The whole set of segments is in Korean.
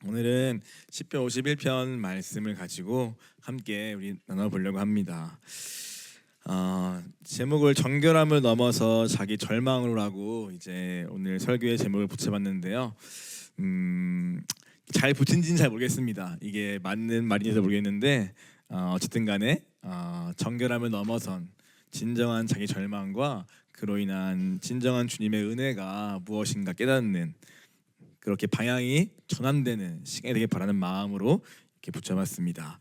오늘은 시편 51편 말씀을 가지고 함께 우리 나눠보려고 합니다. 제목을 정결함을 넘어서 자기 절망으로라고 이제 오늘 설교의 제목을 붙여봤는데요. 잘 붙인지는 잘 모르겠습니다. 이게 맞는 말인지도 모르겠는데 어쨌든 간에 정결함을 넘어선 진정한 자기 절망과 그로 인한 진정한 주님의 은혜가 무엇인가 깨닫는 그렇게 방향이 전환되는 시간이 되길 바라는 마음으로 이렇게 붙여봤습니다.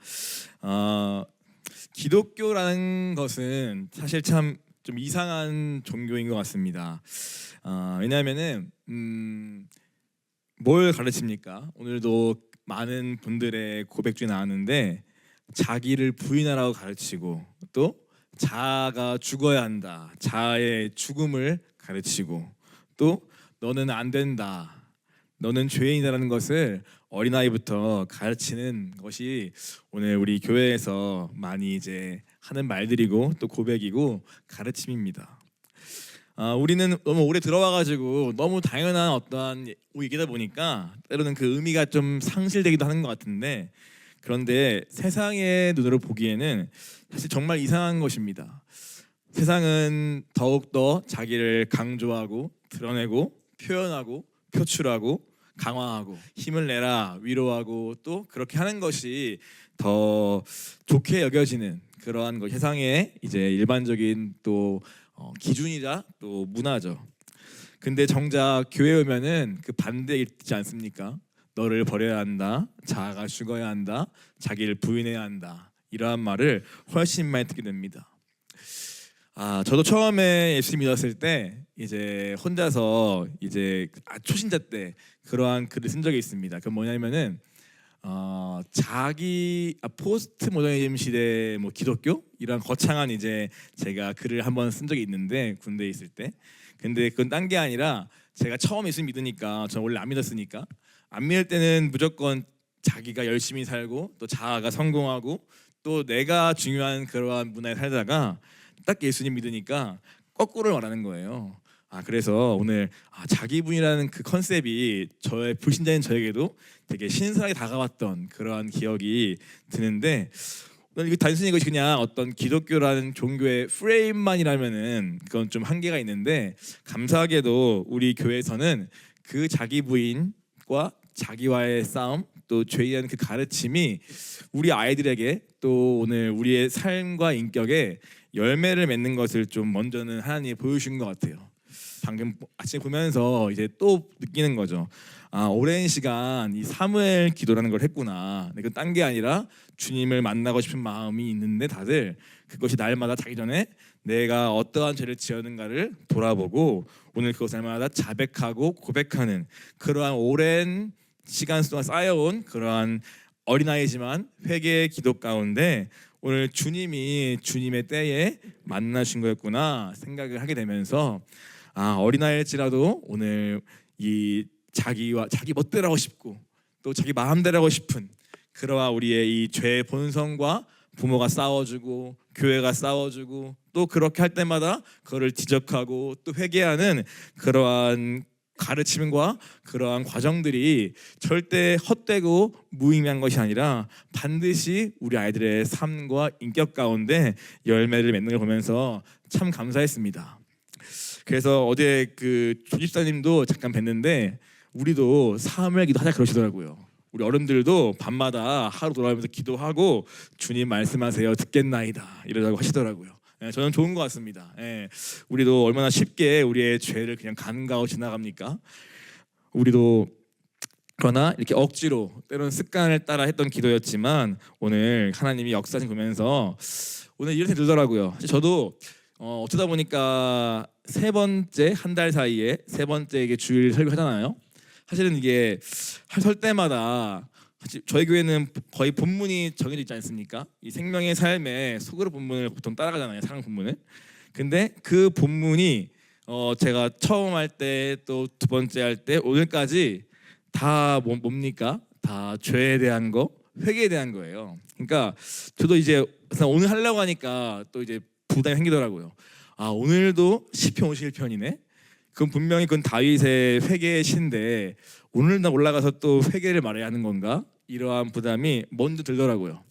기독교라는 것은 사실 참 좀 이상한 종교인 것 같습니다. 왜냐하면은 뭘 가르칩니까? 오늘도 많은 분들의 고백 중에 나왔는데 자기를 부인하라고 가르치고 또 자아가 죽어야 한다. 자아의 죽음을 가르치고 또 너는 안 된다. 너는 죄인이라는 것을 어린아이부터 가르치는 것이 오늘 우리 교회에서 많이 이제 하는 말들이고 또 고백이고 가르침입니다. 우리는 너무 오래 들어와가지고 너무 당연한 어떠한 얘기다 보니까 때로는 그 의미가 좀 상실되기도 하는 것 같은데, 그런데 세상의 눈으로 보기에는 사실 정말 이상한 것입니다. 세상은 더욱더 자기를 강조하고 드러내고 표현하고 표출하고 강화하고 힘을 내라 위로하고 또 그렇게 하는 것이 더 좋게 여겨지는 그러한 것, 세상의 이제 일반적인 또 기준이자 또 문화죠. 근데 정작 교회에 오면은 그 반대 있지 않습니까? 너를 버려야 한다, 자아가 죽어야 한다, 자기를 부인해야 한다, 이러한 말을 훨씬 많이 듣게 됩니다. 저도 처음에 예수 믿었을 때 이제 혼자서 이제 초신자 때 그러한 글을 쓴 적이 있습니다. 그 뭐냐면은 자기 포스트 모더니즘 시대 뭐 기독교 이런 거창한 이제 제가 글을 한번 쓴 적이 있는데 군대에 있을 때. 근데 그건 딴 게 아니라 제가 처음 예수 믿으니까 저는 원래 안 믿었으니까 안 믿을 때는 무조건 자기가 열심히 살고 또 자아가 성공하고 또 내가 중요한 그러한 문화에 살다가 딱 예수님 믿으니까 거꾸로 말하는 거예요. 그래서 오늘 자기분이라는 그 컨셉이 저의 불신자인 저에게도 되게 신선하게 다가왔던 그러한 기억이 드는데, 이거 단순히 이것이 그냥 어떤 기독교라는 종교의 프레임만이라면은 그건 좀 한계가 있는데, 감사하게도 우리 교회에서는 그 자기 부인과 자기와의 싸움 또 죄의한 그 가르침이 우리 아이들에게 또 오늘 우리의 삶과 인격에 열매를 맺는 것을 좀 먼저는 하나님이 보여주신 것 같아요. 방금 아침에 보면서 이제 또 느끼는 거죠. 오랜 시간 이 사무엘 기도라는 걸 했구나. 그건 딴 게 아니라 주님을 만나고 싶은 마음이 있는데 다들 그것이 날마다 자기 전에 내가 어떠한 죄를 지었는가를 돌아보고 오늘 그것을 날마다 자백하고 고백하는 그러한 오랜 시간 동안 쌓여온 그러한 어린아이지만 회개의 기도 가운데 오늘 주님이 주님의 때에 만나신 거였구나 생각을 하게 되면서 어린아이일지라도 오늘 이 자기와 자기 멋대로 하고 싶고 또 자기 마음대로 하고 싶은 그러한 우리의 이 죄의 본성과 부모가 싸워주고 교회가 싸워주고 또 그렇게 할 때마다 그거를 지적하고 또 회개하는 그러한 가르침과 그러한 과정들이 절대 헛되고 무의미한 것이 아니라 반드시 우리 아이들의 삶과 인격 가운데 열매를 맺는 걸 보면서 참 감사했습니다. 그래서 어제 그 조집사님도 잠깐 뵀는데 우리도 사무엘 기도하자 그러시더라고요. 우리 어른들도 밤마다 하루 돌아가면서 기도하고 주님 말씀하세요 듣겠나이다 이러자고 하시더라고요. 저는 좋은 것 같습니다. 우리도 얼마나 쉽게 우리의 죄를 그냥 간과하고 지나갑니까? 우리도 그러나 이렇게 억지로 때로는 습관을 따라 했던 기도였지만 오늘 하나님이 역사하신 보면서 오늘 이런 생각이 들더라고요. 저도 어쩌다 보니까 세 번째 한 달 사이에 세 번째 이게 주일 설교하잖아요. 사실은 이게 설 때마다 저희 교회는 거의 본문이 정해져 있지 않습니까? 이 생명의 삶에 속으로 본문을 보통 따라가잖아요, 사랑 본문을. 근데 그 본문이 제가 처음 할 때 또 두 번째 할 때 오늘까지 다 뭡니까? 다 죄에 대한 거, 회개에 대한 거예요. 그러니까 저도 이제 오늘 하려고 하니까 또 이제 부담이 생기더라고요. 오늘도 시편 51편이네. 그건 분명히 그건 다윗의 회개의 시인데 오늘 나 올라가서 또 회개를 말해야 하는 건가? 이러한 부담이 먼저 들더라고요.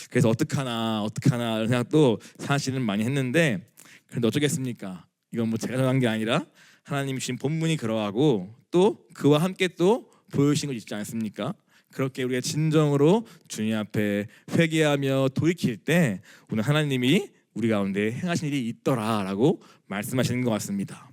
그래서 어떡하나 이런 생각도 사실은 많이 했는데 그런데 어쩌겠습니까? 이건 뭐 제가 정한 게 아니라 하나님 주신 본문이 그러하고 또 그와 함께 또 보여주신 것 있지 않습니까? 그렇게 우리가 진정으로 주님 앞에 회개하며 돌이킬 때 오늘 하나님이 우리 가운데 행하신 일이 있더라라고 말씀하시는 것 같습니다.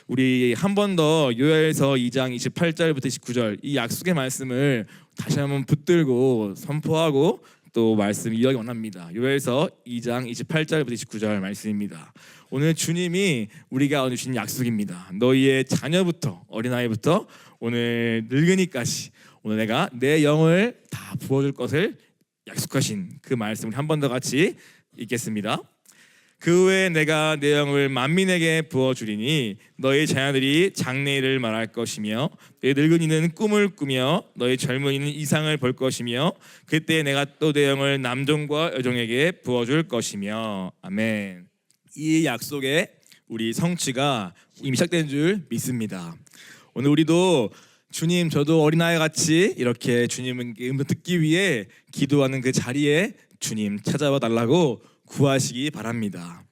우리 한 번 더 요엘서 2장 28절부터 29절 이 약속의 말씀을 다시 한번 붙들고 선포하고 또 말씀 이어가기 원합니다. 요엘서 2장 28절부터 29절 말씀입니다. 오늘 주님이 우리가 주신 약속입니다. 너희의 자녀부터 어린아이부터 오늘 늙은이까지 오늘 내가 내 영을 다 부어줄 것을 약속하신 그 말씀을 한 번 더 같이 읽겠습니다. 그 후에 내가 내 영을 만민에게 부어주리니 너희 자녀들이 장래일을 말할 것이며 너희 늙은이는 꿈을 꾸며 너희 젊은이는 이상을 볼 것이며 그때 내가 또 내 영을 남종과 여종에게 부어줄 것이며 아멘. 이 약속의 우리 성취가 이미 시작된 줄 믿습니다. 오늘 우리도 주님 저도 어린아이 같이 이렇게 주님의 음성 듣기 위해 기도하는 그 자리에 주님 찾아와 달라고 구하시기 바랍니다.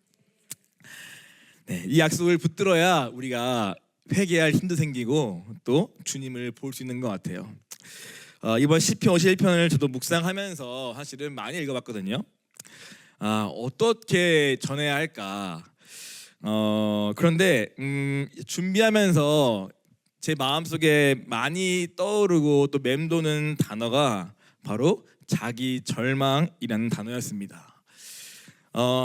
네, 이 약속을 붙들어야 우리가 회개할 힘도 생기고 또 주님을 볼 수 있는 것 같아요. 이번 시편 51편을 저도 묵상하면서 사실은 많이 읽어봤거든요. 어떻게 전해야 할까? 그런데 준비하면서 제 마음속에 많이 떠오르고 또 맴도는 단어가 바로 자기 절망이라는 단어였습니다.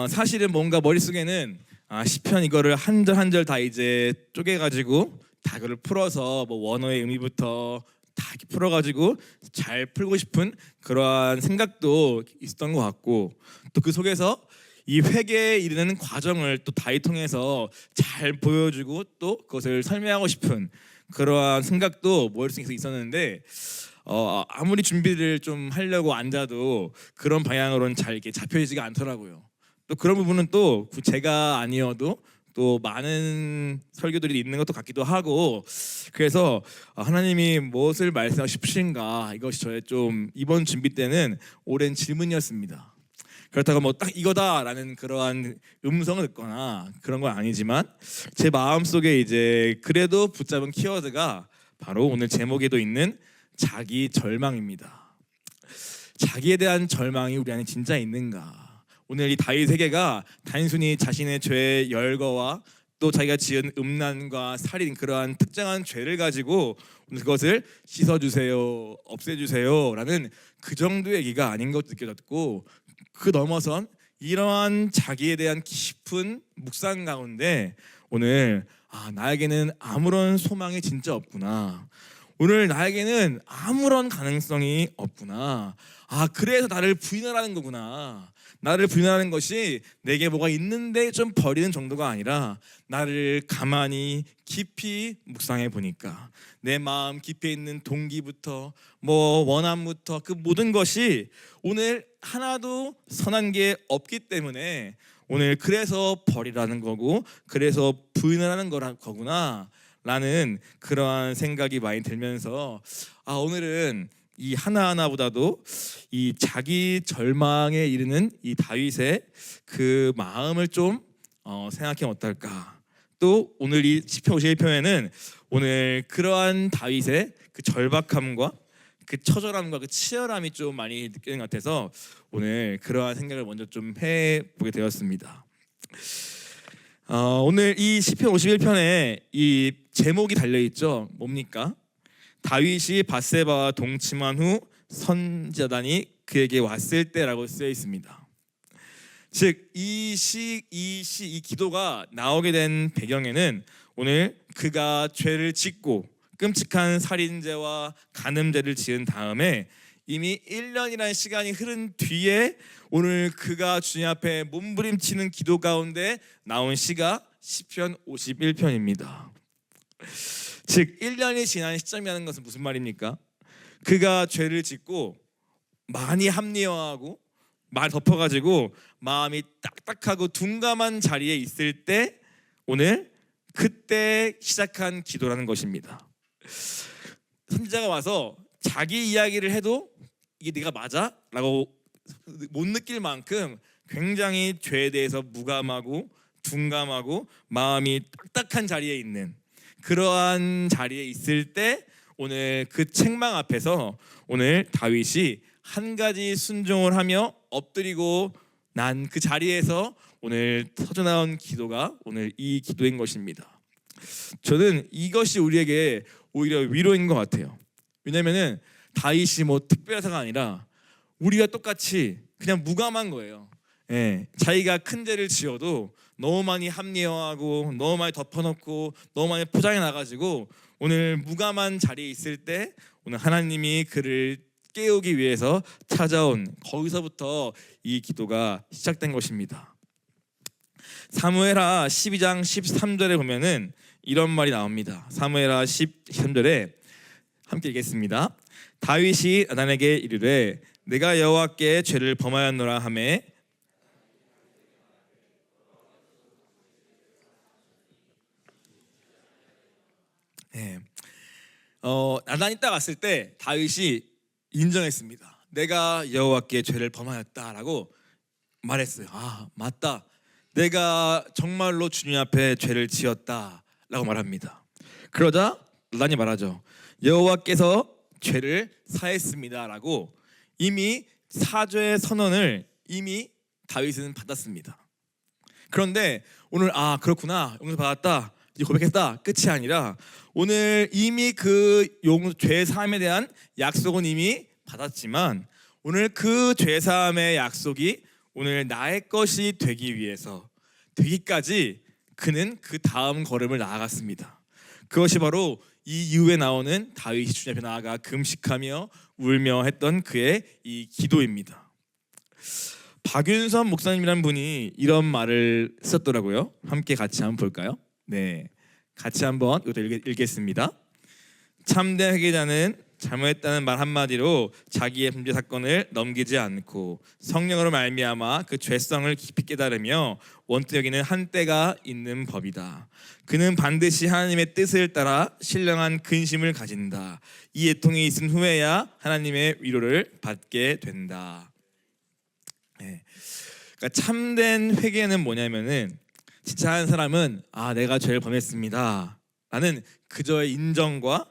사실은 뭔가 머릿속에는 시편 이거를 한 절 한 절 다 이제 쪼개가지고 다 그걸 풀어서 뭐 원어의 의미부터 다 이렇게 풀어가지고 잘 풀고 싶은 그러한 생각도 있었던 것 같고 또 그 속에서 이 회개에 이르는 과정을 또 다이 통해서 잘 보여주고 또 그것을 설명하고 싶은 그러한 생각도 머릿속에 있었는데 아무리 준비를 좀 하려고 앉아도 그런 방향으로는 잘 이렇게 잡혀지지가 않더라고요. 또 그런 부분은 또 제가 아니어도 또 많은 설교들이 있는 것도 같기도 하고 그래서 하나님이 무엇을 말씀하고 싶으신가 이것이 저의 좀 이번 준비 때는 오랜 질문이었습니다. 그렇다고 뭐 딱 이거다라는 그러한 음성을 듣거나 그런 건 아니지만 제 마음속에 이제 그래도 붙잡은 키워드가 바로 오늘 제목에도 있는 자기 절망입니다. 자기에 대한 절망이 우리 안에 진짜 있는가? 오늘 이 다윗 세계가 단순히 자신의 죄의 열거와 또 자기가 지은 음란과 살인 그러한 특정한 죄를 가지고 오늘 그것을 씻어주세요, 없애주세요라는 그 정도의 얘기가 아닌 것 느껴졌고 그 넘어선 이러한 자기에 대한 깊은 묵상 가운데 오늘 나에게는 아무런 소망이 진짜 없구나. 오늘 나에게는 아무런 가능성이 없구나. 그래서 나를 부인하라는 거구나. 나를 부인하는 것이 내게 뭐가 있는데 좀 버리는 정도가 아니라 나를 가만히 깊이 묵상해 보니까 내 마음 깊이 있는 동기부터 뭐 원함부터 그 모든 것이 오늘 하나도 선한 게 없기 때문에 오늘 그래서 버리라는 거고 그래서 부인을 하는 거구나 라는 그러한 생각이 많이 들면서 오늘은 이 하나하나보다도 이 자기 절망에 이르는 이 다윗의 그 마음을 좀 생각하면 어떨까. 또 오늘 이 시편 51편에는 오늘 그러한 다윗의 그 절박함과 그 처절함과 그 치열함이 좀 많이 느끼는 것 같아서 오늘 그러한 생각을 먼저 좀 해보게 되었습니다. 오늘 이 시편 51편에 이 제목이 달려있죠. 뭡니까? 다윗이 밧세바와 동침한 후 선지자단이 그에게 왔을 때라고 쓰여 있습니다. 즉 이 기도가 나오게 된 배경에는 오늘 그가 죄를 짓고 끔찍한 살인죄와 간음죄를 지은 다음에 이미 1년이라는 시간이 흐른 뒤에 오늘 그가 주님 앞에 몸부림치는 기도 가운데 나온 시가 시편 51편입니다. 즉 1년이 지난 시점이라는 것은 무슨 말입니까? 그가 죄를 짓고 많이 합리화하고 말 덮어가지고 마음이 딱딱하고 둔감한 자리에 있을 때 오늘 그때 시작한 기도라는 것입니다. 선지자가 와서 자기 이야기를 해도 이게 네가 맞아? 라고 못 느낄 만큼 굉장히 죄에 대해서 무감하고 둔감하고 마음이 딱딱한 자리에 있는, 그러한 자리에 있을 때 오늘 그 책망 앞에서 오늘 다윗이 한 가지 순종을 하며 엎드리고 난 그 자리에서 오늘 터져나온 기도가 오늘 이 기도인 것입니다. 저는 이것이 우리에게 오히려 위로인 것 같아요. 왜냐면은 다윗이 뭐 특별사가 아니라 우리가 똑같이 그냥 무감한 거예요. 예, 자기가 큰 죄를 지어도 너무 많이 합리화하고 너무 많이 덮어놓고 너무 많이 포장해 놔가지고 오늘 무감한 자리에 있을 때 오늘 하나님이 그를 깨우기 위해서 찾아온, 거기서부터 이 기도가 시작된 것입니다. 사무엘하 12장 13절에 보면은 이런 말이 나옵니다. 사무엘하 13절에 함께 읽겠습니다. 다윗이 나단에게 이르되 내가 여호와께 죄를 범하였노라 하매 나단이 딱 왔을 때 다윗이 인정했습니다. 내가 여호와께 죄를 범하였다라고 말했어요. 아, 맞다. 내가 정말로 주님 앞에 죄를 지었다라고 말합니다. 그러자 나단이 말하죠. 여호와께서 죄를 사했습니다라고 이미 사죄의 선언을 이미 다윗은 받았습니다. 그런데 오늘 그렇구나, 용서 받았다, 이제 고백했다, 끝이 아니라 오늘 이미 그 죄 사함에 대한 약속은 이미 받았지만 오늘 그 죄 사함의 약속이 오늘 나의 것이 되기 위해서 되기까지 그는 그 다음 걸음을 나아갔습니다. 그것이 바로 이 이후에 나오는 다윗이 주님 앞에 나아가 금식하며 울며 했던 그의 이 기도입니다. 박윤선 목사님이라는 분이 이런 말을 썼더라고요. 함께 같이 한번 볼까요? 네, 같이 한번 이것도 읽겠습니다. 참된 회개자는 잘못했다는 말 한마디로 자기의 범죄 사건을 넘기지 않고 성령으로 말미암아 그 죄성을 깊이 깨달으며 원태 여기는 한때가 있는 법이다. 그는 반드시 하나님의 뜻을 따라 신령한 근심을 가진다. 이 애통이 있은 후에야 하나님의 위로를 받게 된다. 네. 그러니까 참된 회개는 뭐냐면은 진짜 한 사람은 내가 죄를 범했습니다 라는 그저의 인정과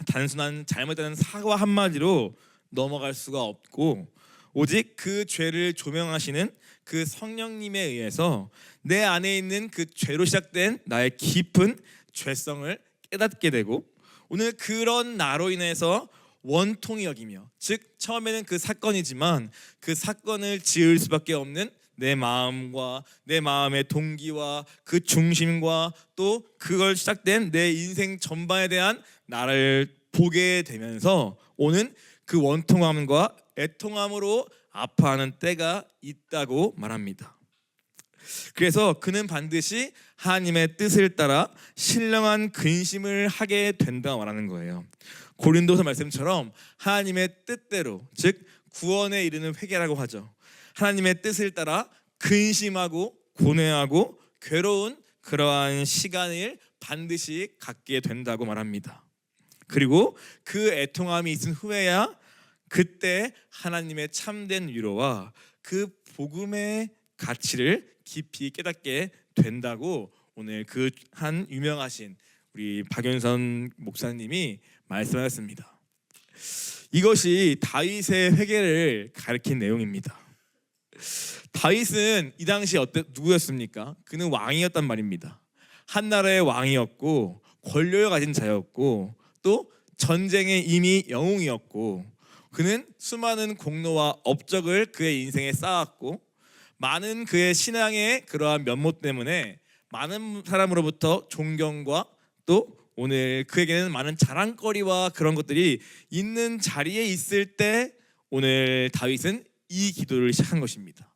단순한 잘못된 사과 한마디로 넘어갈 수가 없고, 오직 그 죄를 조명하시는 그 성령님에 의해서 내 안에 있는 그 죄로 시작된 나의 깊은 죄성을 깨닫게 되고, 오늘 그런 나로 인해서 원통이 여기며, 즉 처음에는 그 사건이지만 그 사건을 지을 수밖에 없는 내 마음과 내 마음의 동기와 그 중심과 또 그걸 시작된 내 인생 전반에 대한 나를 보게 되면서 오는 그 원통함과 애통함으로 아파하는 때가 있다고 말합니다. 그래서 그는 반드시 하나님의 뜻을 따라 신령한 근심을 하게 된다고 말하는 거예요. 고린도서 말씀처럼 하나님의 뜻대로, 즉 구원에 이르는 회개라고 하죠. 하나님의 뜻을 따라 근심하고 고뇌하고 괴로운 그러한 시간을 반드시 갖게 된다고 말합니다. 그리고 그 애통함이 있은 후에야 그때 하나님의 참된 위로와 그 복음의 가치를 깊이 깨닫게 된다고 오늘 그 한 유명하신 우리 박윤선 목사님이 말씀하셨습니다. 이것이 다윗의 회개를 가리킨 내용입니다. 다윗은 이 당시 누구였습니까? 그는 왕이었단 말입니다. 한 나라의 왕이었고 권력을 가진 자였고 또 전쟁의 이미 영웅이었고, 그는 수많은 공로와 업적을 그의 인생에 쌓았고 많은 그의 신앙의 그러한 면모 때문에 많은 사람으로부터 존경과 또 오늘 그에게는 많은 자랑거리와 그런 것들이 있는 자리에 있을 때 오늘 다윗은 이 기도를 시작한 것입니다.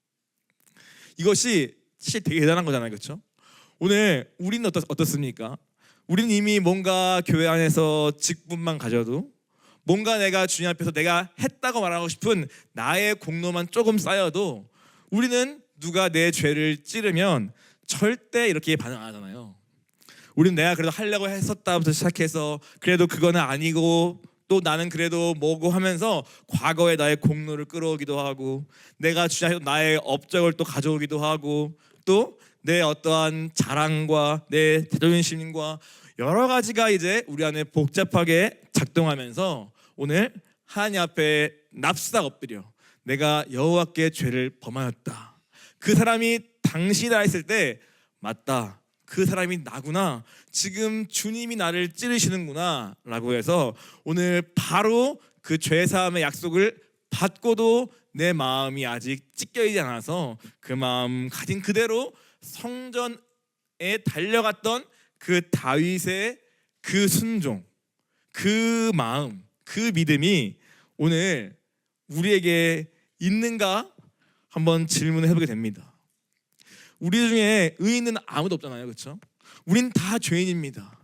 이것이 사실 되게 대단한 거잖아요, 그렇죠? 오늘 우리는 어떻습니까? 우리는 이미 뭔가 교회 안에서 직분만 가져도, 뭔가 내가 주님 앞에서 내가 했다고 말하고 싶은 나의 공로만 조금 쌓여도 우리는 누가 내 죄를 찌르면 절대 이렇게 반응 안 하잖아요. 우린 내가 그래도 하려고 했었다부터 시작해서 그래도 그거는 아니고 또 나는 그래도 뭐고 하면서 과거의 나의 공로를 끌어오기도 하고 내가 주장해도 나의 업적을 또 가져오기도 하고 또 내 어떠한 자랑과 내 자존심과 여러 가지가 이제 우리 안에 복잡하게 작동하면서 오늘 하나님 앞에 납작 엎드려 내가 여호와께 죄를 범하였다. 그 사람이 당신이라 했을 때 맞다. 그 사람이 나구나. 지금 주님이 나를 찌르시는구나 라고 해서 오늘 바로 그 죄사함의 약속을 받고도 내 마음이 아직 찢겨지지 않아서 그 마음 가진 그대로 성전에 달려갔던 그 다윗의 그 순종, 그 마음, 그 믿음이 오늘 우리에게 있는가 한번 질문을 해보게 됩니다. 우리 중에 의인은 아무도 없잖아요, 그렇죠? 우린 다 죄인입니다.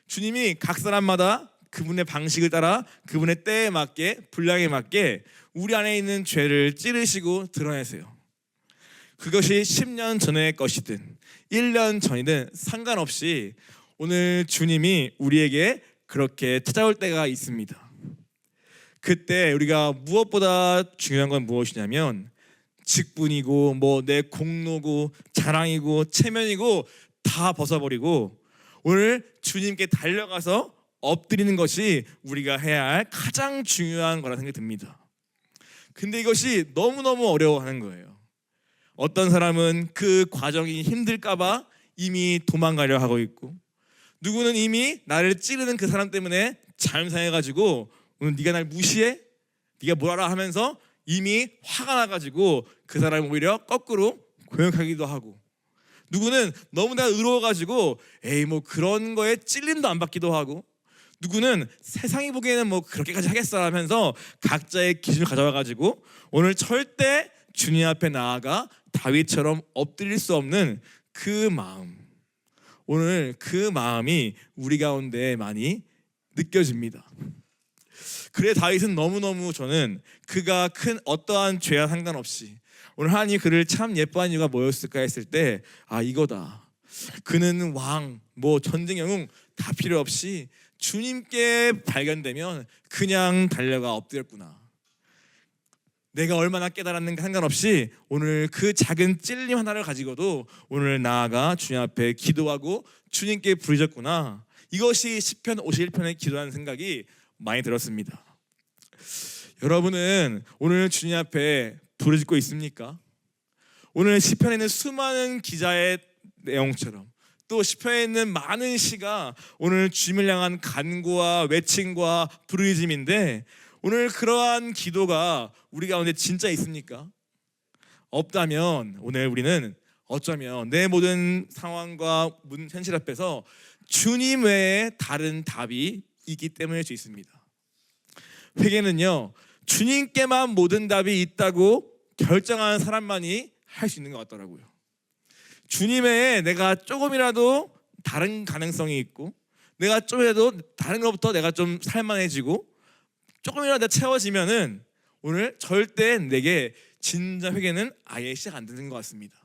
주님이 각 사람마다 그분의 방식을 따라 그분의 때에 맞게 분량에 맞게 우리 안에 있는 죄를 찌르시고 드러내세요. 그것이 10년 전의 것이든 1년 전이든 상관없이 오늘 주님이 우리에게 그렇게 찾아올 때가 있습니다. 그때 우리가 무엇보다 중요한 건 무엇이냐면 직분이고 뭐 내 공로고 자랑이고 체면이고 다 벗어버리고 오늘 주님께 달려가서 엎드리는 것이 우리가 해야 할 가장 중요한 거라 생각이 듭니다. 근데 이것이 너무너무 어려워하는 거예요. 어떤 사람은 그 과정이 힘들까봐 이미 도망가려 하고 있고 누구는 이미 나를 찌르는 그 사람 때문에 잘못해가지고 오늘 네가 날 무시해? 네가 뭘 알아? 하면서 이미 화가 나가지고 그 사람을 오히려 거꾸로 공격하기도 하고 누구는 너무나 의로워가지고 에이 뭐 그런 거에 찔림도 안 받기도 하고 누구는 세상이 보기에는 뭐 그렇게까지 하겠어 하면서 각자의 기준을 가져와가지고 오늘 절대 주님 앞에 나아가 다윗처럼 엎드릴 수 없는 그 마음, 오늘 그 마음이 우리 가운데 많이 느껴집니다. 그래 다윗은 너무너무 저는 그가 큰 어떠한 죄와 상관없이 오늘 하나님이 그를 참 예뻐한 이유가 뭐였을까 했을 때 아 이거다. 그는 왕, 뭐 전쟁 영웅 다 필요 없이 주님께 발견되면 그냥 달려가 엎드렸구나. 내가 얼마나 깨달았는가 상관없이 오늘 그 작은 찔림 하나를 가지고도 오늘 나아가 주님 앞에 기도하고 주님께 부르셨구나. 이것이 시편 51편의 기도라는 생각이 많이 들었습니다. 여러분은 오늘 주님 앞에 부르짖고 있습니까? 오늘 시편에는 수많은 기자의 내용처럼 또 시편에 있는 많은 시가 오늘 주님을 향한 간구와 외침과 부르짖음인데 오늘 그러한 기도가 우리 가운데 진짜 있습니까? 없다면 오늘 우리는 어쩌면 내 모든 상황과 현실 앞에서 주님 외에 다른 답이 있기 때문일 수 있습니다. 회개는요 주님께만 모든 답이 있다고 결정하는 사람만이 할 수 있는 것 같더라고요. 주님 외에 내가 조금이라도 다른 가능성이 있고 내가 좀이라도 다른 것부터 내가 좀 살만해지고 조금이라도 내가 채워지면은 오늘 절대 내게 진짜 회개는 아예 시작 안 되는 것 같습니다.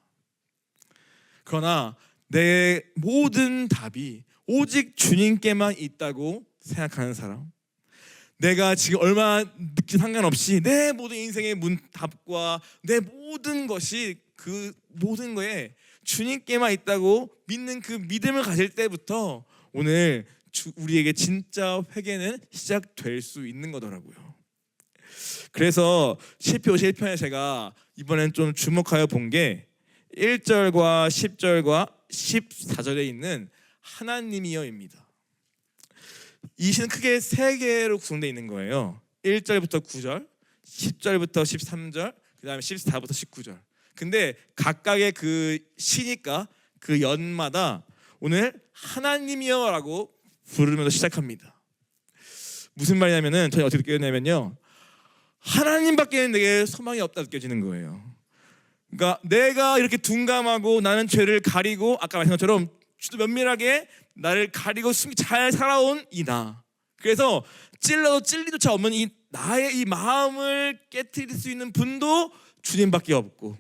그러나 내 모든 답이 오직 주님께만 있다고 생각하는 사람, 내가 지금 얼마나 늦게 상관없이 내 모든 인생의 답과 내 모든 것이 그 모든 거에 주님께만 있다고 믿는 그 믿음을 가질 때부터 오늘 우리에게 진짜 회개는 시작될 수 있는 거더라고요. 그래서 시편 51편에 제가 이번엔 좀 주목하여 본 게 1절과 10절과 14절에 있는 하나님이여입니다. 이 시는 크게 세 개로 구성되어 있는 거예요. 1절부터 9절, 10절부터 13절, 그 다음에 14부터 19절. 근데 각각의 그 시니까 그 연마다 오늘 하나님이여라고 부르면서 시작합니다. 무슨 말이냐면은 저희 어떻게 느꼈냐면요, 하나님밖에는 내게 소망이 없다 느껴지는 거예요. 그러니까 내가 이렇게 둔감하고 나는 죄를 가리고 아까 말씀한 것처럼 주도 면밀하게 나를 가리고 잘 살아온 이 나, 그래서 찔러도 찔리조차 없는 이 나의 이 마음을 깨트릴 수 있는 분도 주님밖에 없고,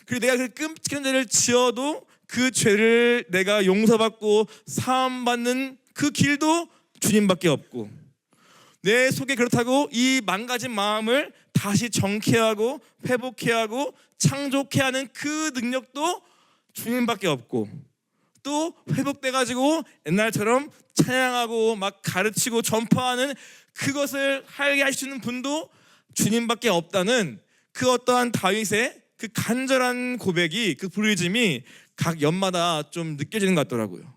그리고 내가 그 끔찍한 죄를 지어도 그 죄를 내가 용서받고 사함받는 그 길도 주님밖에 없고, 내 속에 그렇다고 이 망가진 마음을 다시 정케하고 회복해하고 창조케 하는 그 능력도 주님밖에 없고, 또 회복돼가지고 옛날처럼 찬양하고 막 가르치고 전파하는 그것을 하게 하시는 분도 주님밖에 없다는 그 어떠한 다윗의 그 간절한 고백이, 그 부르짖음이 각 연마다 좀 느껴지는 것 같더라고요.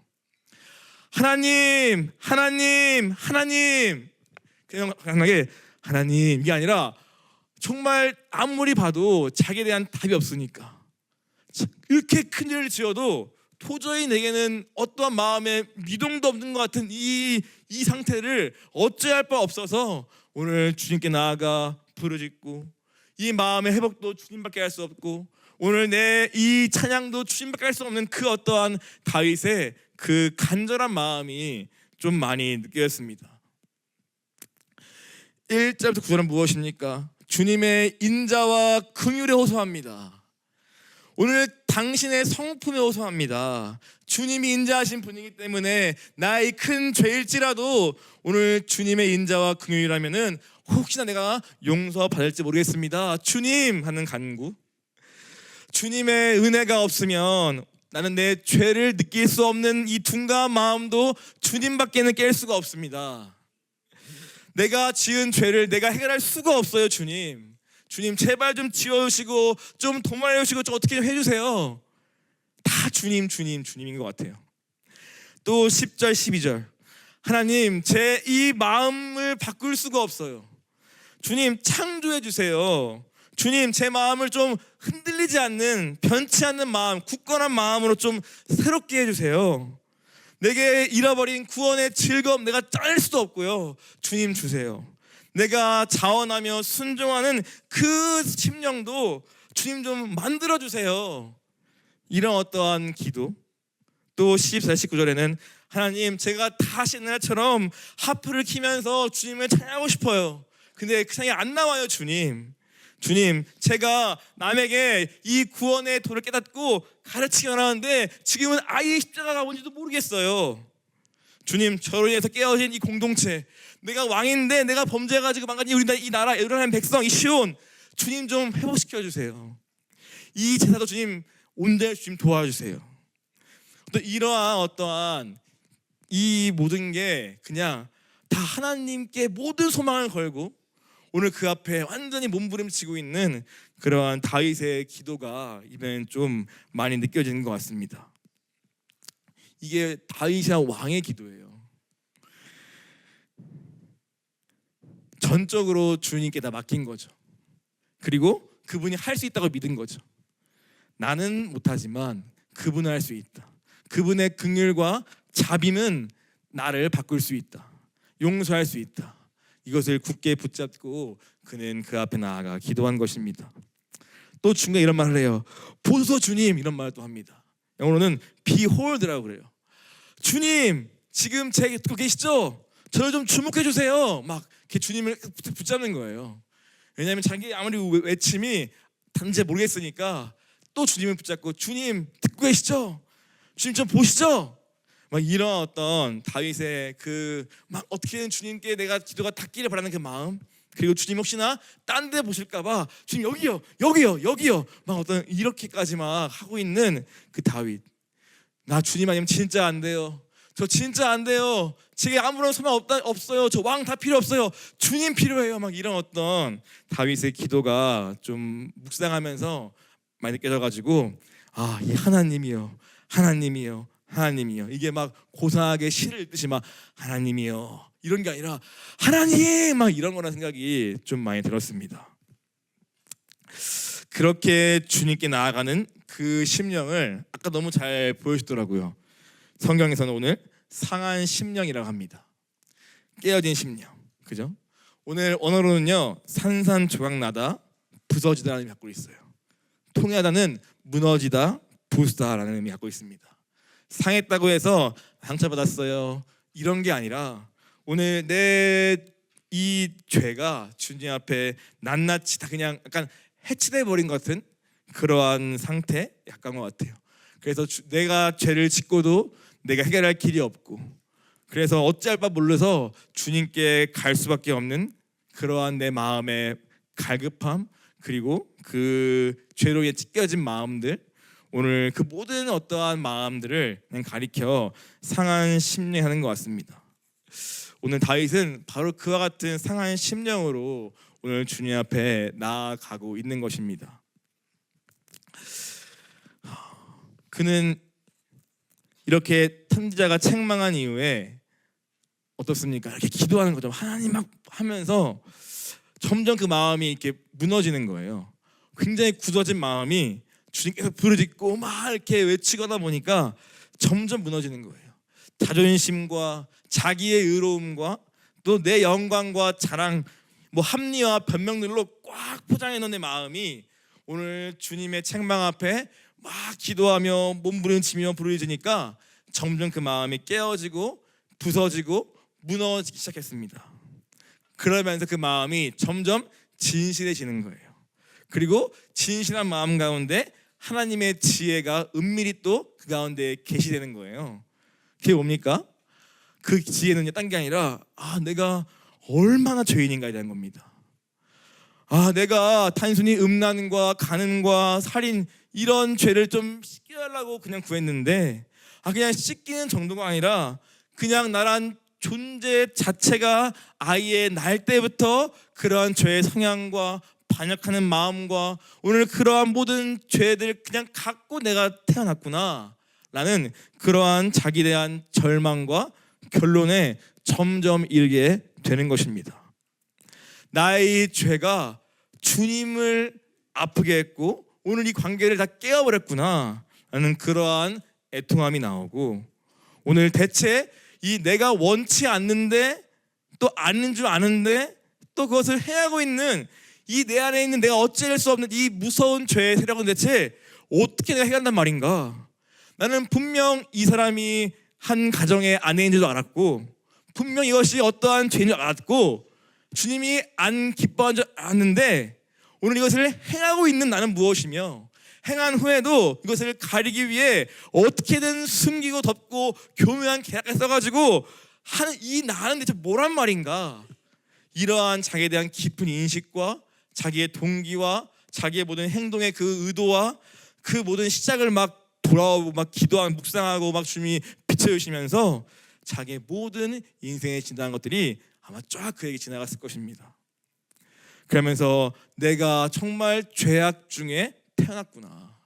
하나님, 하나님, 하나님. 그냥 간단하게 하나님, 이게 아니라 정말 아무리 봐도 자기에 대한 답이 없으니까 이렇게 큰 일을 지어도 도저히 내게는 어떠한 마음의 미동도 없는 것 같은 이 상태를 어찌할 바 없어서 오늘 주님께 나아가 부르짖고, 이 마음의 회복도 주님밖에 할 수 없고, 오늘 내 이 찬양도 주님밖에 할 수 없는 그 어떠한 다윗의 그 간절한 마음이 좀 많이 느껴졌습니다. 1절부터 9절은 무엇입니까? 주님의 인자와 긍휼에 호소합니다. 오늘 당신의 성품에 호소합니다. 주님이 인자하신 분이기 때문에 나의 큰 죄일지라도 오늘 주님의 인자와 긍휼이라면은 혹시나 내가 용서받을지 모르겠습니다, 주님 하는 간구. 주님의 은혜가 없으면 나는 내 죄를 느낄 수 없는 이 둔감한 마음도 주님밖에는 깰 수가 없습니다. 내가 지은 죄를 내가 해결할 수가 없어요. 주님, 주님 제발 좀 지워주시고 좀 도말해주시고 좀 어떻게 좀 해주세요. 다 주님인 것 같아요. 또 10절 12절, 하나님 제 이 마음을 바꿀 수가 없어요. 주님 창조해 주세요. 주님 제 마음을 좀 흔들리지 않는, 변치 않는 마음, 굳건한 마음으로 좀 새롭게 해주세요. 내게 잃어버린 구원의 즐거움 내가 짜낼 수도 없고요, 주님 주세요. 내가 자원하며 순종하는 그 심령도 주님 좀 만들어주세요. 이런 어떠한 기도. 또 14, 19절에는 하나님 제가 다시 옛날처럼 하프를 키면서 주님을 찬양하고 싶어요. 근데 그 찬양이 안 나와요. 주님, 제가 남에게 이 구원의 도를 깨닫고 가르치기 원하는데 지금은 아예 십자가가 뭔지도 모르겠어요. 주님, 저로 인해서 깨어진 이 공동체, 내가 왕인데 내가 범죄해가지고 망가진 우리 이 나라 에르라는 백성, 이 시온, 주님 좀 회복시켜 주세요. 이 제사도 주님 온전히 주님 도와주세요. 또 이러한 어떠한 이 모든 게 그냥 다 하나님께 모든 소망을 걸고 오늘 그 앞에 완전히 몸부림치고 있는 그러한 다윗의 기도가 이번엔 좀 많이 느껴지는 것 같습니다. 이게 다윗이야 왕의 기도예요. 전적으로 주님께 다 맡긴 거죠. 그리고 그분이 할 수 있다고 믿은 거죠. 나는 못하지만 그분은 할 수 있다. 그분의 긍휼과 자비는 나를 바꿀 수 있다. 용서할 수 있다. 이것을 굳게 붙잡고 그는 그 앞에 나아가 기도한 것입니다. 또 중간에 이런 말을 해요. 보소서 주님, 이런 말을 또 합니다. 영어로는 behold라고 그래요. 주님, 지금 제 듣고 계시죠? 저를 좀 주목해 주세요. 막 이렇게 주님을 붙잡는 거예요. 왜냐하면 자기 아무리 외침이 단지 모르겠으니까 또 주님을 붙잡고, 주님 듣고 계시죠? 주님 좀 보시죠? 막 이런 어떤 다윗의 그 막 어떻게든 주님께 내가 기도가 닿기를 바라는 그 마음, 그리고 주님 혹시나 딴 데 보실까봐 주님 여기요 막 어떤 이렇게까지 막 하고 있는 그 다윗. 나 주님 아니면 진짜 안 돼요. 저 진짜 안 돼요. 제게 아무런 소망 없어요. 저 왕 다 필요 없어요. 주님 필요해요. 막 이런 어떤 다윗의 기도가 좀 묵상하면서 많이 느껴져가지고, 아, 이 하나님이요. 이게 막 고상하게 시를 읽듯이 막 하나님이요 이런 게 아니라 하나님 막 이런 거라는 생각이 좀 많이 들었습니다. 그렇게 주님께 나아가는 그 심령을 아까 너무 잘 보여주더라고요. 성경에서는 오늘 상한 심령이라고 합니다. 깨어진 심령, 그죠? 오늘 언어로는요, 산산조각나다, 부서지다라는 의미 갖고 있어요. 통하다는 무너지다, 부수다라는 의미 갖고 있습니다. 상했다고 해서 상처받았어요 이런 게 아니라 오늘 내 이 죄가 주님 앞에 낱낱이 다 그냥 약간 해치돼 버린 것 같은 그러한 상태, 약간 것 같아요. 그래서 내가 죄를 짓고도 내가 해결할 길이 없고, 그래서 어찌할 바 몰라서 주님께 갈 수밖에 없는 그러한 내 마음의 갈급함, 그리고 그 죄로 인해 찢겨진 마음들, 오늘 그 모든 어떠한 마음들을 그냥 가리켜 상한 심령하는 것 같습니다. 오늘 다윗은 바로 그와 같은 상한 심령으로 오늘 주님 앞에 나아가고 있는 것입니다. 그는 이렇게 선지자가 책망한 이후에 어떻습니까? 이렇게 기도하는 거죠. 하나님 막 하면서 점점 그 마음이 이렇게 무너지는 거예요. 굉장히 굳어진 마음이 주님께서 부르짖고 막 이렇게 외치거나 보니까 점점 무너지는 거예요. 자존심과 자기의 의로움과 또 내 영광과 자랑, 뭐 합리와 변명들로 꽉 포장해 놓은 내 마음이 오늘 주님의 책망 앞에 막 기도하며 몸부림치며 부르짖으니까 점점 그 마음이 깨어지고 부서지고 무너지기 시작했습니다. 그러면서 그 마음이 점점 진실해지는 거예요. 그리고 진실한 마음 가운데 하나님의 지혜가 은밀히 또 그 가운데 계시되는 거예요. 그게 뭡니까? 그 지혜는요, 딴 게 아니라 내가 얼마나 죄인인가에 대한 겁니다. 내가 단순히 음란과 간음과 살인 이런 죄를 좀 씻겨달라고 그냥 구했는데 그냥 씻기는 정도가 아니라 그냥 나란 존재 자체가 아예 날 때부터 그러한 죄의 성향과 반역하는 마음과 오늘 그러한 모든 죄들 그냥 갖고 내가 태어났구나 라는 그러한 자기에 대한 절망과 결론에 점점 이르게 되는 것입니다. 나의 죄가 주님을 아프게 했고 오늘 이 관계를 다 깨어버렸구나 라는 그러한 애통함이 나오고, 오늘 대체 이 내가 원치 않는데 또 아는 줄 아는데 또 그것을 행하고 있는 이 내 안에 있는 내가 어찌할 수 없는 이 무서운 죄의 세력은 대체 어떻게 내가 해간단 말인가. 나는 분명 이 사람이 한 가정의 아내인 줄도 알았고 분명 이것이 어떠한 죄인 줄 알았고 주님이 안 기뻐한 줄 알았는데 오늘 이것을 행하고 있는 나는 무엇이며 행한 후에도 이것을 가리기 위해 어떻게든 숨기고 덮고 교묘한 계략을 써가지고 하는 이 나는 대체 뭐란 말인가. 이러한 자기에 대한 깊은 인식과 자기의 동기와 자기의 모든 행동의 그 의도와 그 모든 시작을 막 돌아오고 막 기도하고 묵상하고 막 주님이 비춰주시면서 자기의 모든 인생에 지나간 것들이 아마 쫙 그에게 지나갔을 것입니다. 그러면서 내가 정말 죄악 중에 태어났구나.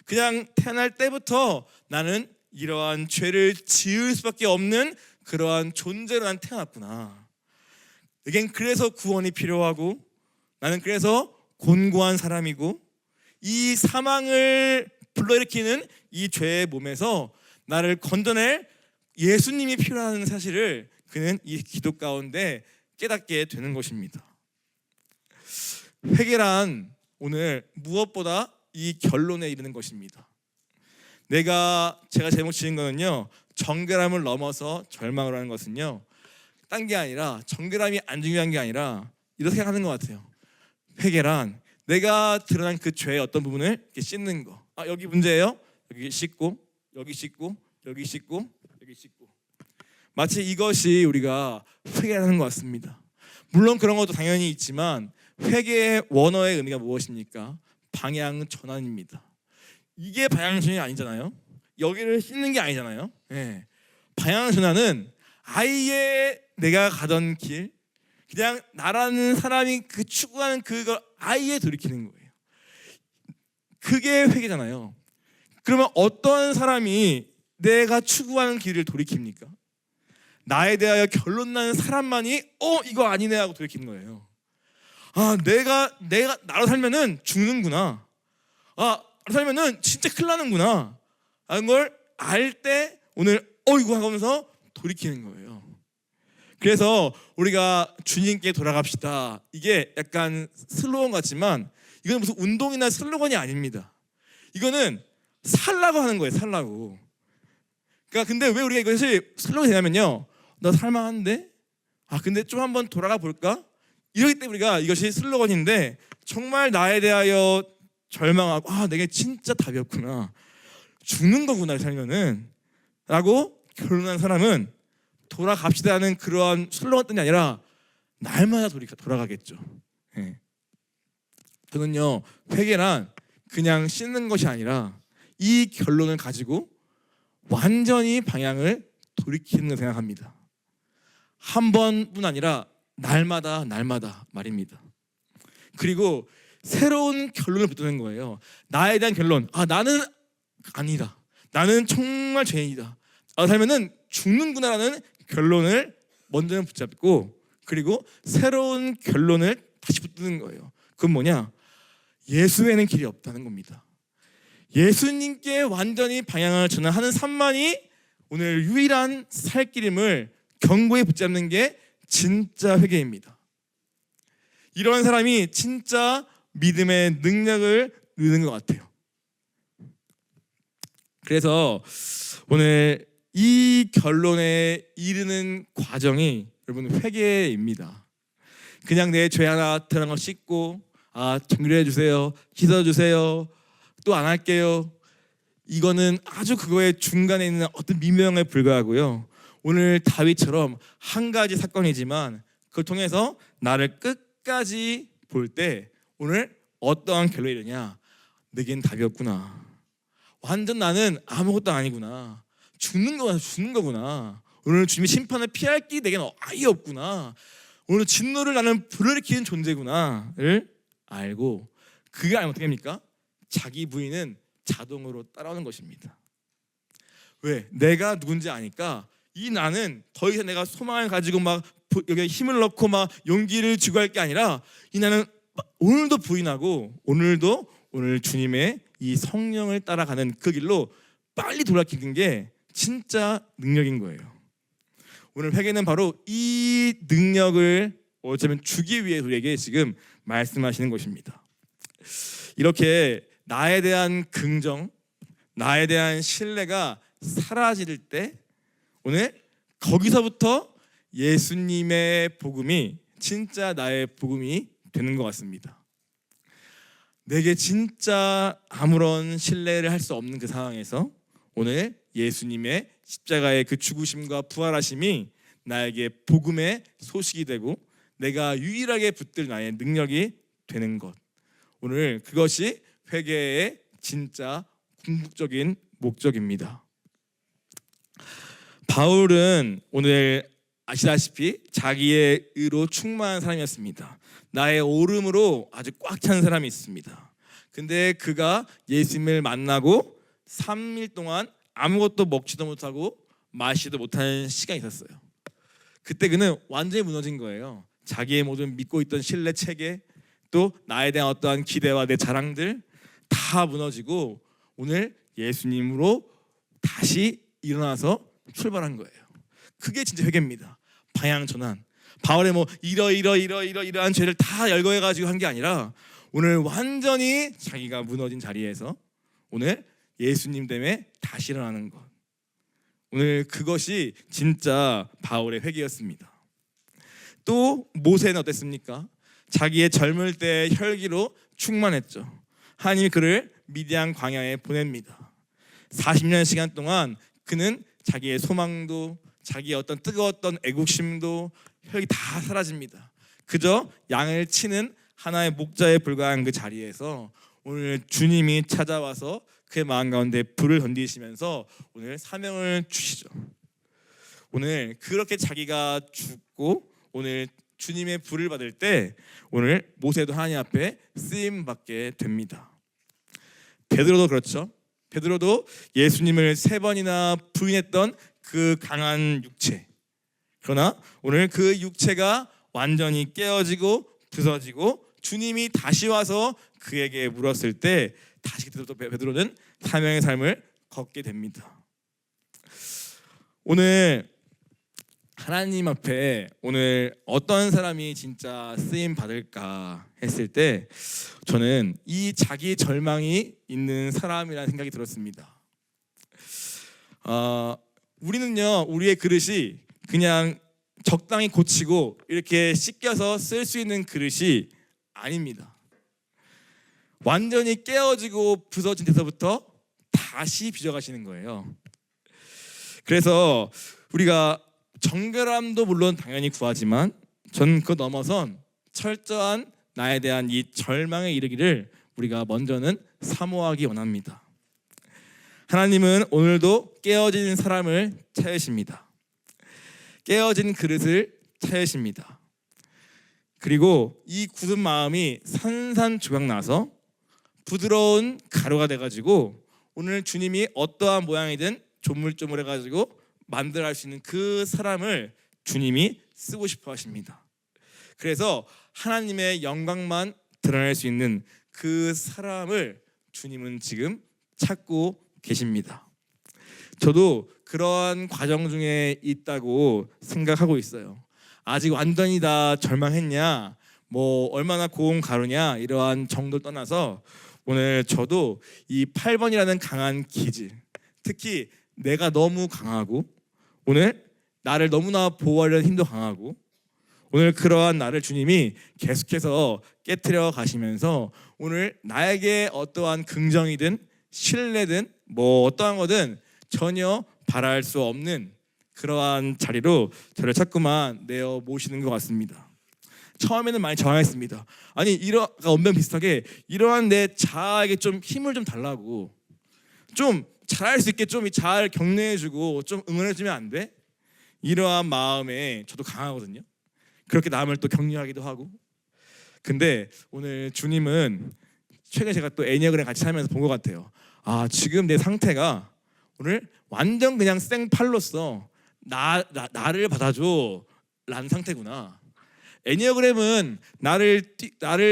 그냥 태어날 때부터 나는 이러한 죄를 지을 수밖에 없는 그러한 존재로 난 태어났구나. 내겐 그래서 구원이 필요하고 나는 그래서 곤고한 사람이고 이 사망을 불러일으키는 이 죄의 몸에서 나를 건져낼 예수님이 필요한 사실을 그는 이 기도 가운데 깨닫게 되는 것입니다. 회개란 오늘 무엇보다 이 결론에 이르는 것입니다. 제가 제목 지은 거는요, 정결함을 넘어서 절망을 하는 것은요, 딴 게 아니라 정결함이 안 중요한 게 아니라 이렇게 생각하는 것 같아요. 회개란 내가 드러난 그 죄의 어떤 부분을 이렇게 씻는 거. 여기 문제예요? 여기 씻고, 여기 씻고, 여기 씻고, 여기 씻고. 마치 이것이 우리가 회개하는 것 같습니다. 물론 그런 것도 당연히 있지만 회개의 원어의 의미가 무엇입니까? 방향 전환입니다. 이게 방향 전환이 아니잖아요. 여기를 씻는 게 아니잖아요. 네. 방향 전환은 아예 내가 가던 길, 그냥 나라는 사람이 그 추구하는 그걸 아예 돌이키는 거예요. 그게 회개잖아요. 그러면 어떤 사람이 내가 추구하는 길을 돌이킵니까? 나에 대하여 결론나는 사람만이 이거 아니네 하고 돌이키는 거예요. 내가 나로 살면은 죽는구나. 나로 살면은 진짜 큰일 나는구나. 라는 걸 알 때 오늘 이거 하면서 돌이키는 거예요. 그래서 우리가 주님께 돌아갑시다. 이게 약간 슬로건 같지만 이건 무슨 운동이나 슬로건이 아닙니다. 이거는 살라고 하는 거예요. 살라고. 그러니까 근데 왜 우리가 이것이 슬로건이 되냐면요, 나 살만한데? 근데 좀 한번 돌아가 볼까? 이러기 때문에 우리가 이것이 슬로건인데 정말 나에 대하여 절망하고 내게 진짜 답이 없구나. 죽는 거구나 살면은 라고 결론한 사람은 돌아갑시다는 그런 슬로건 뜻이 아니라 날마다 돌아가겠죠. 예. 저는요, 회개란 그냥 씻는 것이 아니라 이 결론을 가지고 완전히 방향을 돌이키는 걸 생각합니다. 한 번뿐 아니라 날마다 말입니다. 그리고 새로운 결론을 붙드는 거예요. 나에 대한 결론. 나는 아니다. 나는 정말 죄인이다. 살면은 죽는구나라는 결론을 먼저는 붙잡고, 그리고 새로운 결론을 다시 붙드는 거예요. 그건 뭐냐? 예수 외에는 길이 없다는 겁니다. 예수님께 완전히 방향을 전환하는 삶만이 오늘 유일한 살 길임을 견고히 붙잡는 게 진짜 회개입니다. 이런 사람이 진짜 믿음의 능력을 누리는 것 같아요. 그래서 오늘 이 결론에 이르는 과정이 여러분 회개입니다. 그냥 내 죄 하나 드러난 거 씻고 정리해 주세요, 씻어 주세요, 또 안 할게요. 이거는 아주 그거의 중간에 있는 어떤 미명에 불과하고요. 오늘 다윗처럼 한 가지 사건이지만 그걸 통해서 나를 끝까지 볼 때 오늘 어떠한 결론이 되냐? 내겐 답이 없구나. 완전 나는 아무것도 아니구나. 죽는 거구나. 오늘 주님의 심판을 피할 길이 내겐 아예 없구나. 오늘 진노를 나는 불러일으키는 존재구나를 알고, 그게 알면 어떻게 합니까? 자기 부인은 자동으로 따라오는 것입니다. 왜? 내가 누군지 아니까 이 나는 더 이상 내가 소망을 가지고 막 여기에 힘을 넣고 막 용기를 주고 할 게 아니라 이 나는 오늘도 부인하고 오늘 주님의 이 성령을 따라가는 그 길로 빨리 돌아키는 게 진짜 능력인 거예요. 오늘 회개는 바로 이 능력을 어쩌면 주기 위해 우리에게 지금 말씀하시는 것입니다. 이렇게 나에 대한 긍정, 나에 대한 신뢰가 사라질 때 오늘 거기서부터 예수님의 복음이 진짜 나의 복음이 되는 것 같습니다. 내게 진짜 아무런 신뢰를 할 수 없는 그 상황에서 오늘 예수님의 십자가의 그 죽으심과 부활하심이 나에게 복음의 소식이 되고 내가 유일하게 붙들 나의 능력이 되는 것. 오늘 그것이 회개의 진짜 궁극적인 목적입니다. 바울은 오늘 아시다시피 자기의 의로 충만한 사람이었습니다. 나의 옳음으로 아주 꽉 찬 사람이 있습니다. 근데 그가 예수님을 만나고 3일 동안 아무것도 먹지도 못하고 마시지도 못하는 시간이 있었어요. 그때 그는 완전히 무너진 거예요. 자기의 모든 믿고 있던 신뢰 체계, 또 나에 대한 어떠한 기대와 내 자랑들 다 무너지고 오늘 예수님으로 다시 일어나서 출발한 거예요. 그게 진짜 회개입니다. 방향 전환. 바울의 이러한 죄를 다 열거해가지고 한 게 아니라 오늘 완전히 자기가 무너진 자리에서 오늘 예수님 때문에 다시 일어나는 것. 오늘 그것이 진짜 바울의 회개였습니다. 또 모세는 어땠습니까? 자기의 젊을 때의 혈기로 충만했죠. 하나님이 그를 미디안 광야에 보냅니다. 40년 시간 동안 그는 자기의 소망도 자기의 어떤 뜨거웠던 애국심도 혈기 다 사라집니다. 그저 양을 치는 하나의 목자에 불과한 그 자리에서 오늘 주님이 찾아와서 그의 마음 가운데 불을 던지시면서 오늘 사명을 주시죠. 오늘 그렇게 자기가 죽고 오늘 주님의 불을 받을 때 오늘 모세도 하나님 앞에 쓰임 받게 됩니다. 베드로도 그렇죠. 베드로도 예수님을 3번이나 부인했던 그 강한 육체. 그러나 오늘 그 육체가 완전히 깨어지고 부서지고 주님이 다시 와서 그에게 물었을 때 다시 베드로는 사명의 삶을 걷게 됩니다. 오늘 하나님 앞에 오늘 어떤 사람이 진짜 쓰임 받을까 했을 때 저는 이 자기 절망이 있는 사람이라는 생각이 들었습니다. 우리는요, 우리의 그릇이 그냥 적당히 고치고 이렇게 씻겨서 쓸 수 있는 그릇이 아닙니다. 완전히 깨어지고 부서진 데서부터 다 다시 빚어가시는 거예요. 그래서 우리가 정결함도 물론 당연히 구하지만 전 그 넘어선 철저한 나에 대한 이 절망에 이르기를 우리가 먼저는 사모하기 원합니다. 하나님은 오늘도 깨어진 사람을 찾으십니다. 깨어진 그릇을 찾으십니다. 그리고 이 굳은 마음이 산산조각 나서 부드러운 가루가 돼가지고 오늘 주님이 어떠한 모양이든 조물조물해가지고 만들어 할 수 있는 그 사람을 주님이 쓰고 싶어 하십니다. 그래서 하나님의 영광만 드러낼 수 있는 그 사람을 주님은 지금 찾고 계십니다. 저도 그러한 과정 중에 있다고 생각하고 있어요. 아직 완전히 다 절망했냐, 뭐 얼마나 고운 가루냐 이러한 정도를 떠나서 오늘 저도 이 8번이라는 강한 기질, 특히 내가 너무 강하고 오늘 나를 너무나 보호하려는 힘도 강하고 오늘 그러한 나를 주님이 계속해서 깨트려 가시면서 오늘 나에게 어떠한 긍정이든 신뢰든 뭐 어떠한 거든 전혀 바랄 수 없는 그러한 자리로 저를 자꾸만 내어 모시는 것 같습니다. 처음에는 많이 저항했습니다. 아니 이러한 언변 비슷하게 이러한 내 자아에게 좀 힘을 좀 달라고, 좀 잘할 수 있게 좀 잘 격려해주고 좀 응원해주면 안 돼? 이러한 마음에 저도 강하거든요. 그렇게 남을 또 격려하기도 하고. 근데 오늘 주님은 최근에 제가 또 애니어그램 같이 살면서 본 것 같아요. 아, 지금 내 상태가 오늘 완전 그냥 생팔로서 나를 받아줘 라는 상태구나. 애니어그램은 나를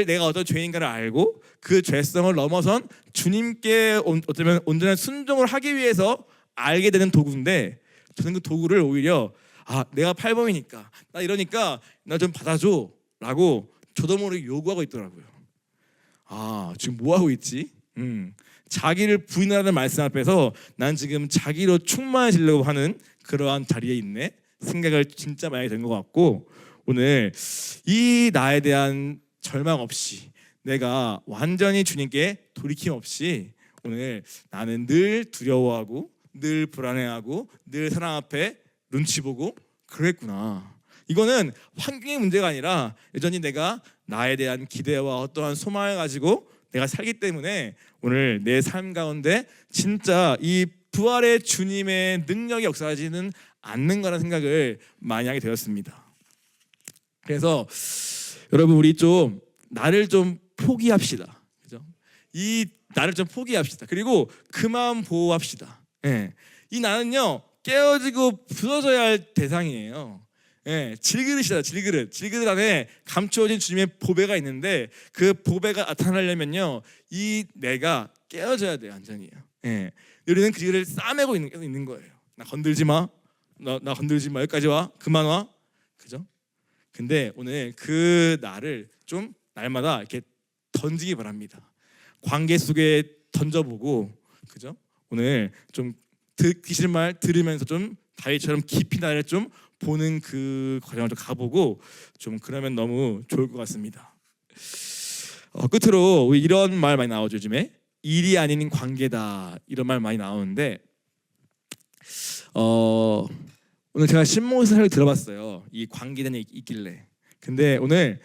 내가 어떤 죄인가를 알고 그 죄성을 넘어선 주님께 어쩌면 온전한 순종을 하기 위해서 알게 되는 도구인데, 저는 그 도구를 오히려 내가 8범이니까 나 이러니까 나 좀 받아줘 라고 저도 모르게 요구하고 있더라고요. 지금 뭐 하고 있지? 자기를 부인하는 말씀 앞에서 난 지금 자기로 충만해지려고 하는 그러한 자리에 있네 생각을 진짜 많이 된 것 같고, 오늘 이 나에 대한 절망 없이 내가 완전히 주님께 돌이킴 없이 오늘 나는 늘 두려워하고 늘 불안해하고 늘 사람 앞에 눈치 보고 그랬구나. 이거는 환경의 문제가 아니라 여전히 내가 나에 대한 기대와 어떠한 소망을 가지고 내가 살기 때문에 오늘 내 삶 가운데 진짜 이 부활의 주님의 능력이 역사하지는 않는 거라는 생각을 많이 하게 되었습니다. 그래서 여러분 우리 좀 나를 좀 포기합시다. 그죠? 이 나를 좀 포기합시다. 그리고 그 마음 보호합시다. 이 나는요 깨어지고 부서져야 할 대상이에요. 질그릇이다. 질그릇 안에 감추어진 주님의 보배가 있는데 그 보배가 나타나려면요 이 내가 깨어져야 돼요. 완전히요. 우리는 그 질그릇을 싸매고 있는 거예요. 나 건들지 마. 나 건들지 마. 여기까지 와. 그만 와. 그죠? 근데 오늘 그 나를 좀 날마다 이렇게 던지기 바랍니다. 관계 속에 던져보고, 그죠? 오늘 좀 듣기 싫은 말 들으면서 좀 다윗처럼 깊이 나를 좀 보는 그 과정을 좀 가보고 좀 그러면 너무 좋을 것 같습니다. 끝으로 이런 말 많이 나오죠. 요즘에 일이 아닌 관계다 이런 말 많이 나오는데 오늘 제가 신문사를 들어봤어요. 이 관계단이 있길래. 근데 오늘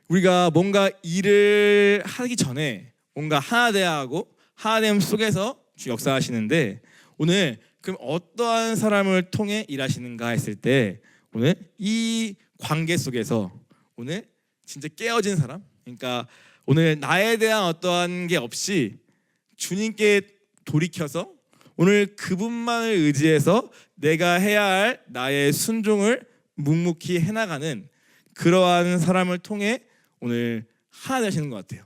우리가 뭔가 일을 하기 전에 뭔가 하나 돼야 하고 하나됨 속에서 주 역사하시는데, 오늘 그럼 어떠한 사람을 통해 일하시는가 했을 때 오늘 이 관계 속에서 오늘 진짜 깨어진 사람, 그러니까 오늘 나에 대한 어떠한 게 없이 주님께 돌이켜서 오늘 그분만을 의지해서 내가 해야 할 나의 순종을 묵묵히 해나가는 그러한 사람을 통해 오늘 하나 되시는 것 같아요.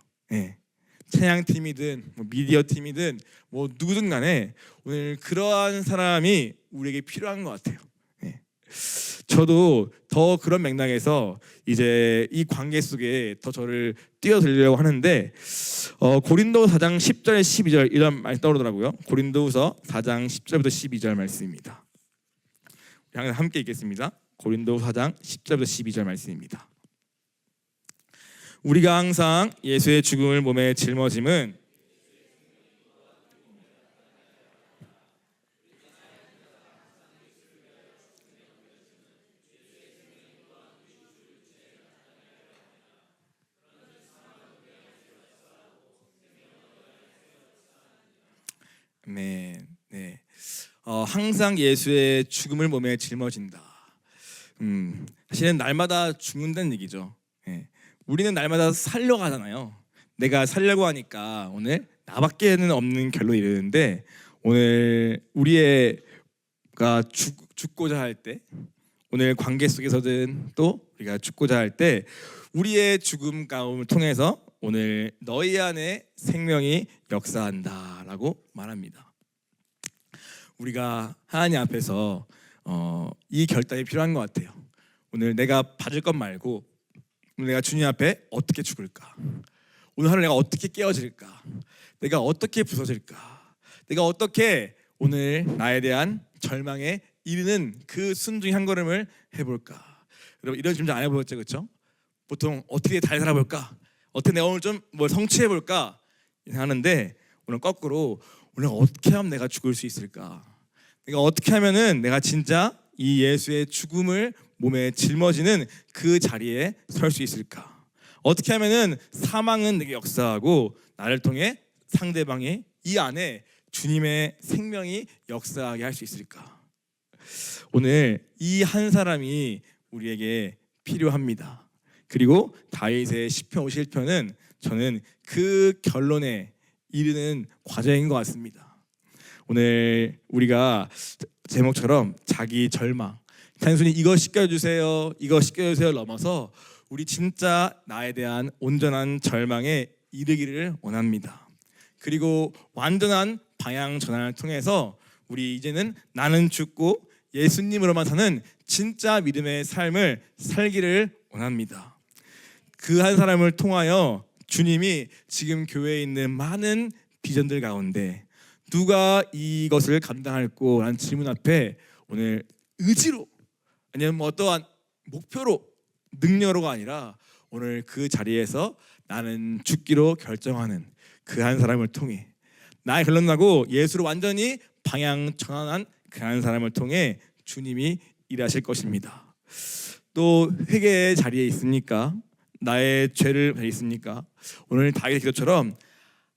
찬양팀이든 뭐 미디어 팀이든 뭐 누구든 간에 오늘 그러한 사람이 우리에게 필요한 것 같아요. 저도 더 그런 맥락에서 이제 이 관계 속에 더 저를 뛰어들려고 하는데 고린도후서 4장 10절 12절 이런 말이 떠오르더라고요. 고린도후서 4장 10절부터 12절 말씀입니다. 항상 함께 읽겠습니다. 고린도후서 4장 10절부터 12절 말씀입니다. 우리가 항상 예수의 죽음을 몸에 짊어짐은 아멘. 네. 항상 예수의 죽음을 몸에 짊어진다. 사실은 날마다 죽는다는 얘기죠. 예. 우리는 날마다 살려고 하잖아요. 내가 살려고 하니까 오늘 나밖에는 없는 결론이 이르는데, 오늘 우리가 죽고자 할 때, 오늘 관계 속에서든 또 우리가 죽고자 할 때 우리의 죽음 가운을 통해서 오늘 너희 안에 생명이 역사한다라고 말합니다. 우리가 하나님 앞에서 이 결단이 필요한 것 같아요. 오늘 내가 받을 것 말고 오늘 내가 주님 앞에 어떻게 죽을까? 오늘 하루 내가 어떻게 깨어질까? 내가 어떻게 부서질까? 내가 어떻게 오늘 나에 대한 절망에 이르는 그 순종의 한 걸음을 해볼까? 여러분, 이런 질문 안 해보셨죠, 그렇죠? 보통 어떻게 잘 살아볼까? 어떻게 내가 오늘 좀 뭘 성취해볼까? 하는데, 오늘 거꾸로 오늘 어떻게 하면 내가 죽을 수 있을까? 내가 어떻게 하면은 내가 진짜 이 예수의 죽음을 몸에 짊어지는 그 자리에 설 수 있을까? 어떻게 하면은 사망은 내게 역사하고 나를 통해 상대방이 이 안에 주님의 생명이 역사하게 할 수 있을까? 오늘 이 한 사람이 우리에게 필요합니다. 그리고 다윗의 시편 51편은 저는 그 결론에 이르는 과정인 것 같습니다. 오늘 우리가 제목처럼 자기 절망, 단순히 이거 시켜주세요, 이거 시켜주세요 넘어서 우리 진짜 나에 대한 온전한 절망에 이르기를 원합니다. 그리고 완전한 방향 전환을 통해서 우리 이제는 나는 죽고 예수님으로만 사는 진짜 믿음의 삶을 살기를 원합니다. 그 한 사람을 통하여 주님이 지금 교회에 있는 많은 비전들 가운데 누가 이것을 감당할꼬? 라는 질문 앞에 오늘 의지로, 아니면 어떠한 목표로, 능력으로가 아니라 오늘 그 자리에서 나는 죽기로 결정하는 그 한 사람을 통해, 나의 결론 나고 예수로 완전히 방향 전환한 그 한 사람을 통해 주님이 일하실 것입니다. 또 회개의 자리에 있습니까? 나의 죄를 가지고 있습니까? 오늘 다윗의 기도처럼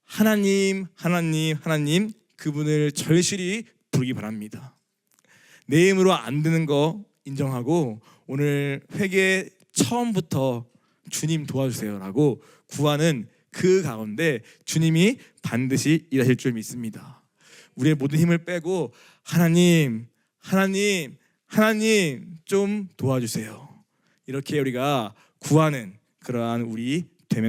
하나님, 하나님, 하나님, 그분을 절실히 부르기 바랍니다. 내 힘으로 안 되는 거 인정하고 오늘 회개 처음부터 주님 도와주세요라고 구하는 그 가운데 주님이 반드시 일하실 줄 믿습니다. 우리의 모든 힘을 빼고 하나님, 하나님, 하나님 좀 도와주세요, 이렇게 우리가 구하는 그러한 우리